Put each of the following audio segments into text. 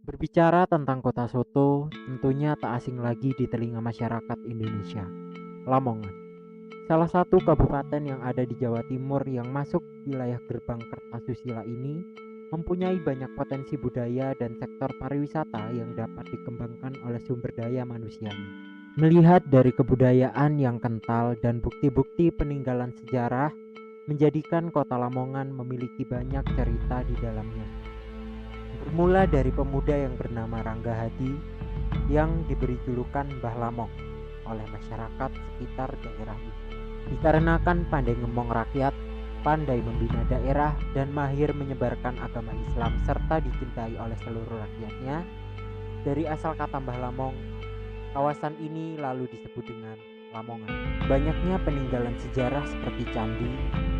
Berbicara tentang kota Soto, tentunya tak asing lagi di telinga masyarakat Indonesia. Lamongan, salah satu kabupaten yang ada di Jawa Timur yang masuk wilayah gerbang Kertasusila ini, mempunyai banyak potensi budaya dan sektor pariwisata yang dapat dikembangkan oleh sumber daya manusianya. Melihat dari kebudayaan yang kental dan bukti-bukti peninggalan sejarah, menjadikan kota Lamongan memiliki banyak cerita di dalamnya. Bermula dari pemuda yang bernama Rangga Hadi yang diberi julukan Mbah Lamong oleh masyarakat sekitar daerah itu. Dikarenakan pandai ngomong rakyat, pandai membina daerah, dan mahir menyebarkan agama Islam serta dicintai oleh seluruh rakyatnya, dari asal kata Mbah Lamong, kawasan ini lalu disebut dengan Lamongan. Banyaknya peninggalan sejarah seperti candi,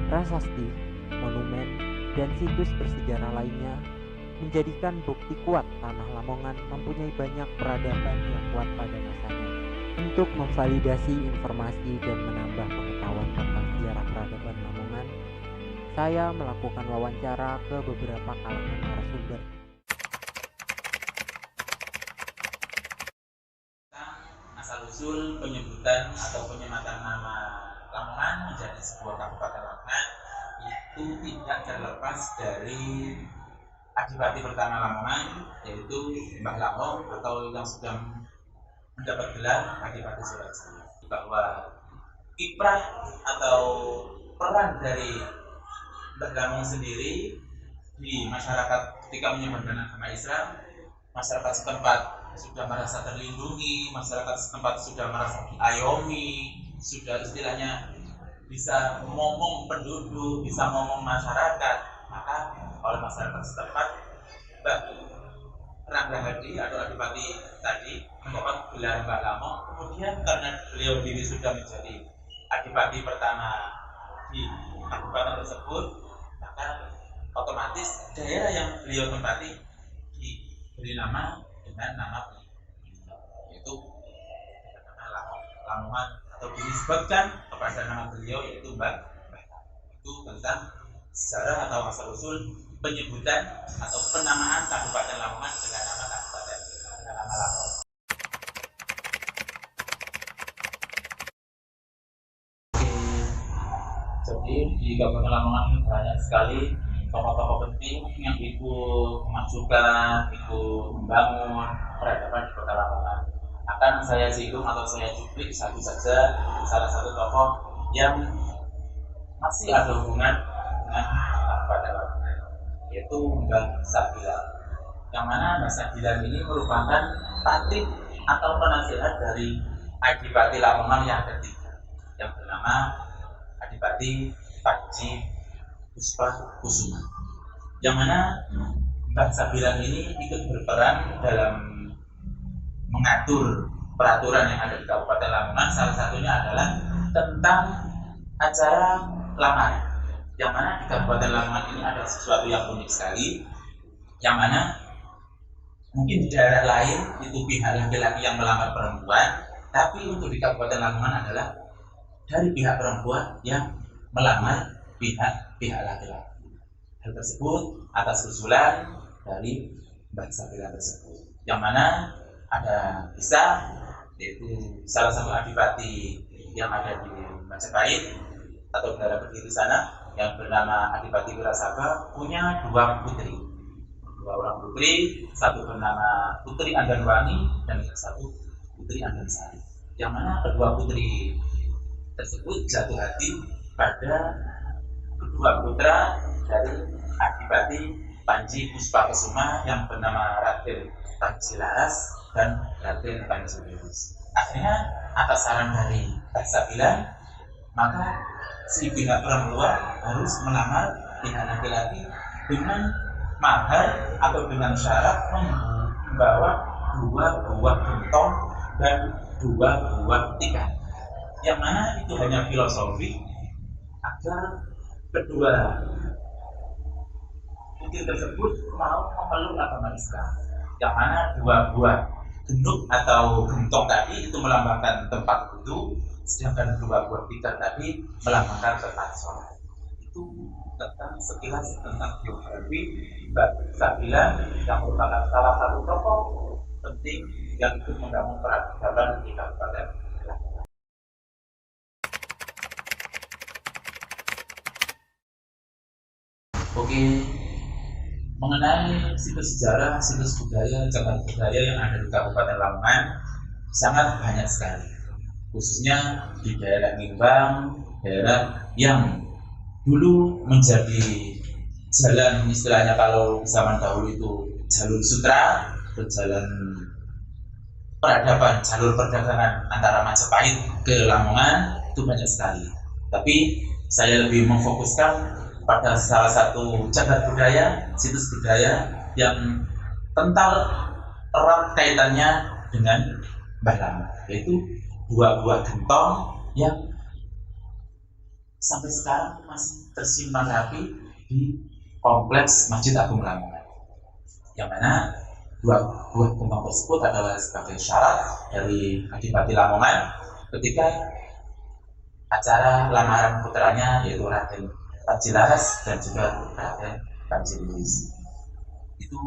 prasasti, monumen, dan situs bersejarah lainnya menjadikan bukti kuat tanah Lamongan mempunyai banyak peradaban yang kuat pada masanya. Untuk memvalidasi informasi dan menambah pengetahuan tentang sejarah peradaban Lamongan, saya melakukan wawancara ke beberapa kalangan narasumber. Asal-usul penyebutan atau penyematan nama Lamongan menjadi sebuah kabupaten Lamongan itu tidak terlepas dari adipati pertama Lamongan, yaitu Mbah Lamong atau yang sudah mendapat gelar Adipati Surajaya. Bahwa kiprah atau peran dari Mbah Lamong sendiri di masyarakat ketika menyebarkan agama Islam, masyarakat setempat sudah merasa terlindungi, masyarakat setempat sudah merasa diayomi, sudah istilahnya bisa ngomong penduduk, bisa ngomong masyarakat, maka oleh masyarakat setempat Mbah Rangga Hadi atau Adipati tadi mendapat gelar Mbah Lamong. Kemudian karena beliau diri sudah menjadi Adipati pertama di kabupaten tersebut, maka otomatis daerah yang beliau tempati diberi nama dengan nama beliau, yaitu nama Lamongan, atau dinisbatkan kepada nama beliau yaitu Mbah. Itu tentang sejarah atau asal-usul penyebutan atau penamaan Kabupaten Lamongan dengan nama kabupaten dengan nama Lamongan. Jadi di Kabupaten Lamongan ini banyak sekali tokoh-tokoh penting yang ikut memajukan, ikut membangun peradaban di Kota Lamongan. Akan saya singgung atau saya cuplik satu saja salah satu tokoh yang masih ada hubungan dengan Kabupaten Lamongan, yaitu Mbah Sabilan. Yang mana Mbah Sabilan ini merupakan patih atau penasehat dari Adipati Lamongan yang ketiga, yang bernama Adipati Panji Puspakusuma. Yang mana Mbah Sabilan ini ikut berperan dalam mengatur peraturan yang ada di Kabupaten Lamongan. Salah satunya adalah tentang acara lamaran. Yang mana di Kabupaten Lamongan ini ada sesuatu yang unik sekali, yang mana mungkin di daerah lain itu pihak laki-laki yang melamar perempuan, tapi untuk di Kabupaten Lamongan adalah dari pihak perempuan yang melamar pihak laki-laki. Hal tersebut atas usulan dari Mbah Sabilan tersebut, yang mana ada kisah, yaitu salah satu adipati yang ada di Majapahit atau negara berdiri sana yang bernama Adipati Wirasaba punya dua putri, dua orang putri, satu bernama Putri Angganwani dan yang satu Putri Anggansari. Yang mana kedua putri tersebut jatuh hati pada kedua putra dari Adipati Panji Puspakusuma yang bernama Raden Panji Laras dan Raden Panji Lurus. Akhirnya atas saran dari Mbah Sabilan, maka si pihak perempuan harus melamar pihak laki-laki dengan mahar atau dengan syarat membawa dua buah gentong dan dua buah tikar, yang mana itu hanya filosofi agar kedua putri tersebut mau memeluk agama Islam. Yang mana dua buah genduk atau gentong tadi itu melambangkan tempat wudhu, sedangkan dua buah tikar tadi melambangkan tempat sholat. Itu tentang sekilas tentang biografi Mbak Sabila yang merupakan salah satu tokoh penting yang ikut membangun peradaban di Kabupaten Lamongan. Oke, mengenai situs sejarah, situs budaya, cagar budaya yang ada di Kabupaten Lamongan sangat banyak sekali, khususnya di daerah Gimbang, daerah yang dulu menjadi jalan, istilahnya kalau zaman dahulu itu jalur sutra atau jalan peradaban, jalur perdagangan antara Majapahit ke Lamongan itu banyak sekali. Tapi saya lebih memfokuskan pada salah satu cagar budaya, situs budaya yang kental erat kaitannya dengan Mbah Lama, yaitu dua buah gentong yang sampai sekarang masih tersimpan rapi di kompleks Masjid Agung Lamongan, yang mana dua buah gentong tersebut adalah sebagai syarat dari Adipati Lamongan ketika acara lamaran putranya, yaitu Raden Panji-Laras dan juga Raden Panji-Lilis. Itu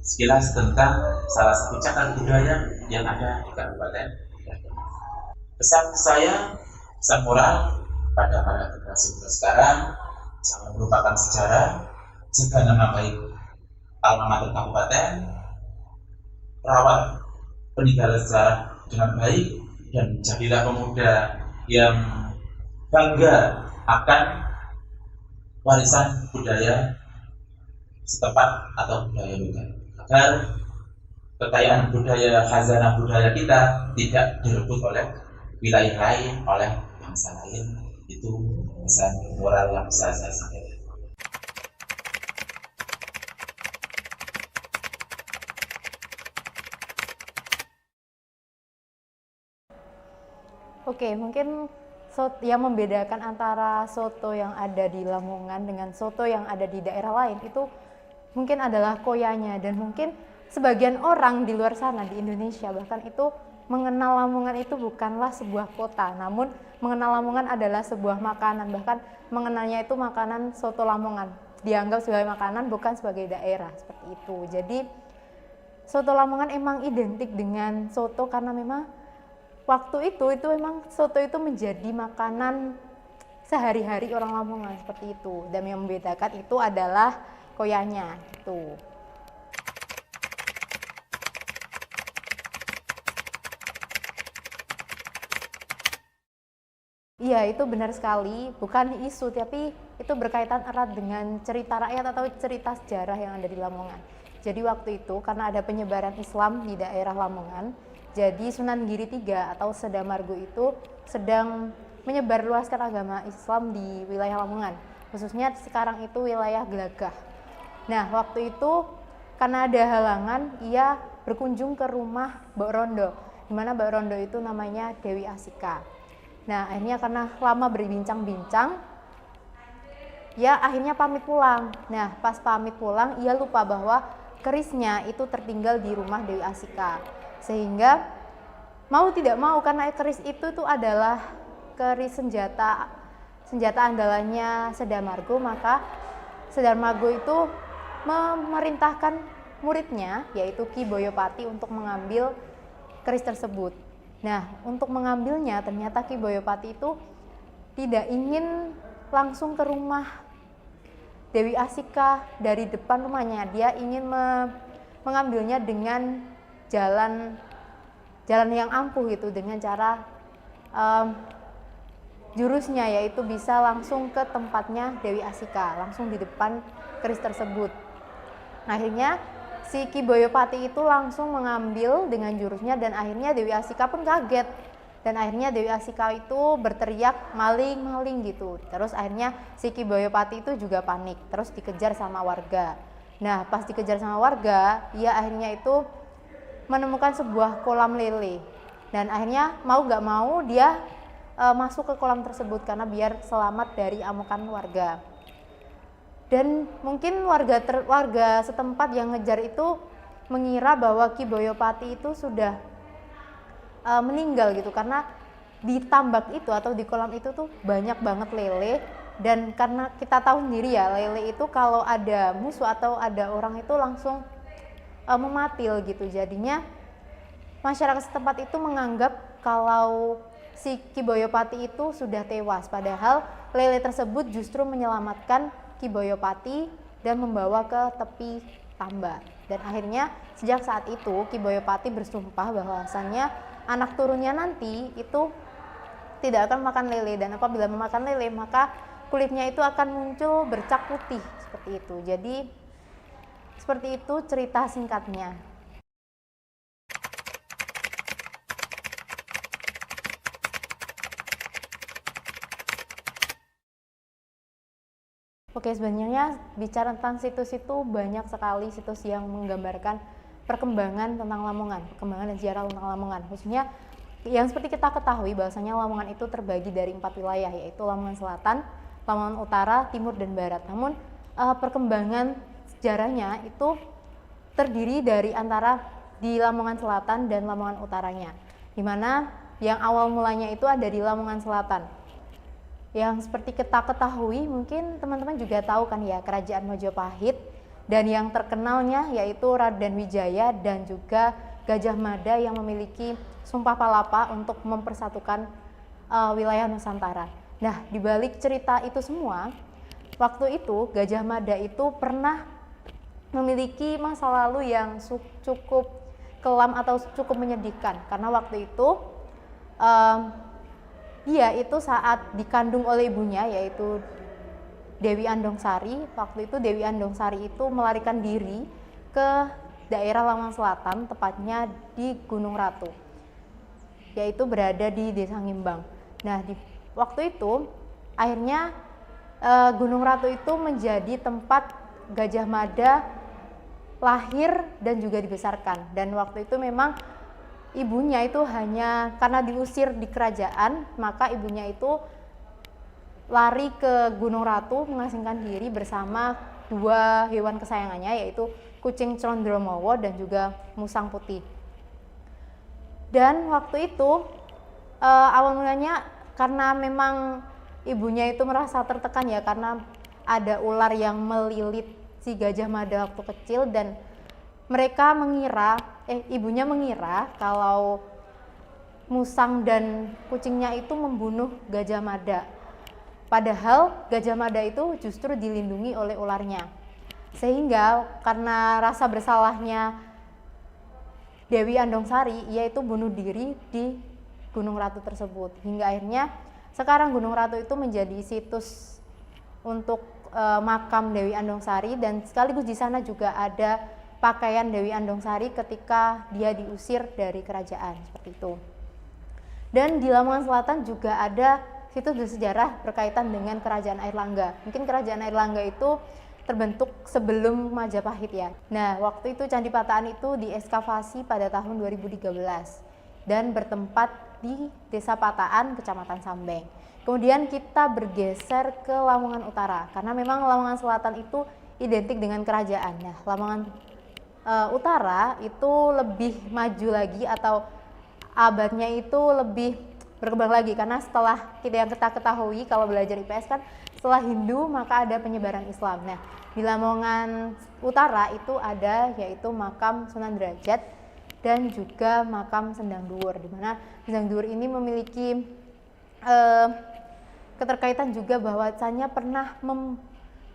sekilas tentang salah satu cagar budaya yang ada di Kabupaten Lamongan. Pesan saya, pesan moral pada para generasi muda sekarang, jangan melupakan sejarah, jaga nama baik alma mater kabupaten, rawat peninggalan sejarah dengan baik, dan jadilah pemuda yang bangga akan warisan budaya setempat atau budaya lokal, agar kekayaan budaya, khazanah budaya kita tidak direbut oleh wilayah lain, oleh bangsa lain. Itu pesan moral yang bisa saya sampaikan. Oke, mungkin yang membedakan antara soto yang ada di Lamongan dengan soto yang ada di daerah lain itu mungkin adalah koyanya, dan mungkin sebagian orang di luar sana di Indonesia bahkan itu mengenal Lamongan itu bukanlah sebuah kota, namun mengenal Lamongan adalah sebuah makanan, bahkan mengenalnya itu makanan soto Lamongan, dianggap sebagai makanan bukan sebagai daerah, seperti itu. Jadi soto Lamongan emang identik dengan soto karena memang waktu itu memang soto itu menjadi makanan sehari-hari orang Lamongan, seperti itu. Dan yang membedakan itu adalah koyanya itu. Iya, itu benar sekali, bukan isu, tapi itu berkaitan erat dengan cerita rakyat atau cerita sejarah yang ada di Lamongan. Jadi waktu itu karena ada penyebaran Islam di daerah Lamongan, jadi Sunan Giri III atau Sedamargo itu sedang menyebarluaskan agama Islam di wilayah Lamongan, khususnya sekarang itu wilayah Glagah. Nah, waktu itu karena ada halangan, ia berkunjung ke rumah Mbok Rondo, di mana Mbok Rondo itu namanya Dewi Asika. Nah, akhirnya karena lama berbincang-bincang, ya akhirnya pamit pulang. Nah, pas pamit pulang, ia lupa bahwa kerisnya itu tertinggal di rumah Dewi Asika. Sehingga mau tidak mau, karena keris itu tuh adalah keris senjata andalannya Sedamargo, maka Sedamargo itu memerintahkan muridnya yaitu Ki Boyopati untuk mengambil keris tersebut. Nah, untuk mengambilnya ternyata Ki Boyopati itu tidak ingin langsung ke rumah Dewi Asika dari depan rumahnya. Dia ingin mengambilnya dengan jalan yang ampuh gitu, dengan cara jurusnya yaitu bisa langsung ke tempatnya Dewi Asika, langsung di depan keris tersebut. Akhirnya si Ki Boyopati itu langsung mengambil dengan jurusnya, dan akhirnya Dewi Asika pun kaget, dan akhirnya Dewi Asika itu berteriak maling gitu. Terus akhirnya si Ki Boyopati itu juga panik, terus dikejar sama warga. Nah, pas dikejar sama warga, ia akhirnya itu menemukan sebuah kolam lele, dan akhirnya mau gak mau dia masuk ke kolam tersebut karena biar selamat dari amukan warga. Dan mungkin warga setempat yang ngejar itu mengira bahwa Ki Boyopati itu sudah meninggal gitu, karena di tambak itu atau di kolam itu tuh banyak banget lele Dan karena kita tahu sendiri ya, lele itu kalau ada musuh atau ada orang itu langsung mematil gitu. Jadinya masyarakat setempat itu menganggap kalau si Ki Boyopati itu sudah tewas, padahal lele tersebut justru menyelamatkan Ki Boyopati dan membawa ke tepi Tamba. Dan akhirnya sejak saat itu Ki Boyopati bersumpah bahwasannya anak turunnya nanti itu tidak akan makan lele, dan apabila memakan lele maka kulitnya itu akan muncul bercak putih seperti itu. Jadi seperti itu cerita singkatnya. Oke, sebenarnya bicara tentang situs itu banyak sekali situs yang menggambarkan perkembangan tentang Lamongan, perkembangan dan sejarah tentang Lamongan. Khususnya yang seperti kita ketahui bahwasanya Lamongan itu terbagi dari 4 wilayah, yaitu Lamongan Selatan, Lamongan Utara, Timur, dan Barat. Namun perkembangan sejarahnya itu terdiri dari antara di Lamongan Selatan dan Lamongan Utaranya, di mana yang awal mulanya itu ada di Lamongan Selatan. Yang seperti kita ketahui, mungkin teman-teman juga tahu kan ya, Kerajaan Majapahit, dan yang terkenalnya yaitu Raden Wijaya dan juga Gajah Mada yang memiliki Sumpah Palapa untuk mempersatukan wilayah Nusantara. Nah, di balik cerita itu semua, waktu itu Gajah Mada itu pernah memiliki masa lalu yang cukup kelam atau cukup menyedihkan, karena waktu itu dia itu saat dikandung oleh ibunya yaitu Dewi Andongsari. Waktu itu Dewi Andongsari itu melarikan diri ke daerah Lamongan Selatan, tepatnya di Gunung Ratu, yaitu berada di Desa Ngimbang. Nah, di waktu itu akhirnya Gunung Ratu itu menjadi tempat Gajah Mada lahir dan juga dibesarkan. Dan waktu itu memang ibunya itu hanya karena diusir di kerajaan, maka ibunya itu lari ke Gunung Ratu mengasingkan diri bersama 2 hewan kesayangannya, yaitu kucing Condromowo dan juga musang putih. Dan waktu itu awal mulanya karena memang ibunya itu merasa tertekan ya, karena ada ular yang melilit si Gajah Mada waktu kecil, dan mereka mengira, ibunya mengira kalau musang dan kucingnya itu membunuh Gajah Mada. Padahal Gajah Mada itu justru dilindungi oleh ularnya. Sehingga karena rasa bersalahnya Dewi Andongsari, ia itu bunuh diri di Gunung Ratu tersebut. Hingga akhirnya sekarang Gunung Ratu itu menjadi situs untuk makam Dewi Andongsari, dan sekaligus di sana juga ada pakaian Dewi Andongsari ketika dia diusir dari kerajaan, seperti itu. Dan di Lamongan Selatan juga ada situs bersejarah berkaitan dengan Kerajaan Airlangga. Mungkin Kerajaan Airlangga itu terbentuk sebelum Majapahit ya. Nah, waktu itu Candi Pataan itu diekskavasi pada tahun 2013 dan bertempat di Desa Pataan, Kecamatan Sambeng. Kemudian kita bergeser ke Lamongan Utara, karena memang Lamongan Selatan itu identik dengan kerajaan. Nah, Lamongan Utara itu lebih maju lagi, atau abadnya itu lebih berkembang lagi, karena setelah yang kita ketahui kalau belajar IPS kan, setelah Hindu maka ada penyebaran Islam. Nah, di Lamongan Utara itu ada yaitu makam Sunan Derajat dan juga makam Sendang Duur, di mana Sendang Duur ini memiliki keterkaitan juga bahwasanya pernah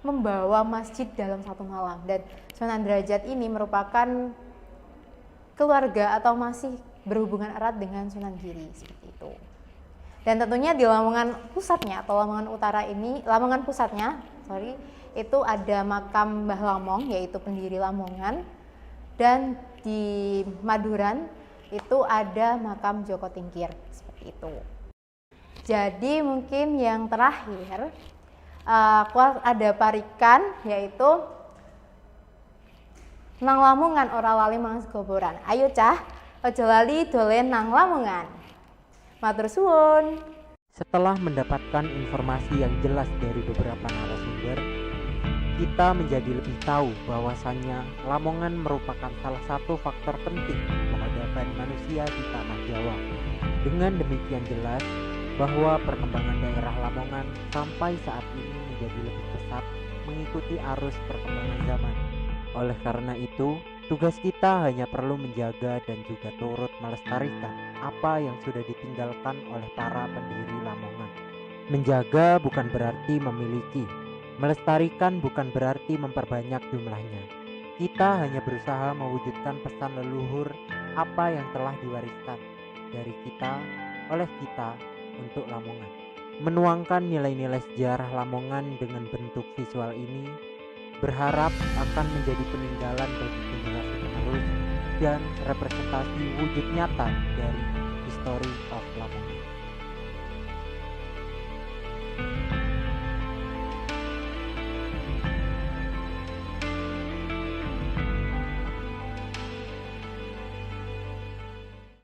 membawa masjid dalam satu malam, dan Sunan Derajat ini merupakan keluarga atau masih berhubungan erat dengan Sunan Giri, seperti itu. Dan tentunya di Lamongan pusatnya atau Lamongan Utara ini, Lamongan pusatnya, itu ada makam Mbah Lamong yaitu pendiri Lamongan, dan di Maduran itu ada makam Joko Tingkir, seperti itu. Jadi mungkin yang terakhir ada parikan yaitu nang Lamongan ora lali mangan segoboran. Ayo cah, aja lali dolen nang Lamongan. Matur suwun. Setelah mendapatkan informasi yang jelas dari beberapa narasumber, kita menjadi lebih tahu bahwasannya Lamongan merupakan salah satu faktor penting peradaban manusia di tanah Jawa. Dengan demikian jelas, bahwa perkembangan daerah Lamongan sampai saat ini menjadi lebih pesat mengikuti arus perkembangan zaman. Oleh karena itu, tugas kita hanya perlu menjaga dan juga turut melestarikan apa yang sudah ditinggalkan oleh para pendiri Lamongan. Menjaga bukan berarti memiliki, melestarikan bukan berarti memperbanyak jumlahnya. Kita hanya berusaha mewujudkan pesan leluhur apa yang telah diwariskan dari kita, oleh kita, untuk Lamongan. Menuangkan nilai-nilai sejarah Lamongan dengan bentuk visual ini berharap akan menjadi peninggalan bagi generasi penerus dan representasi wujud nyata dari History of Lamongan.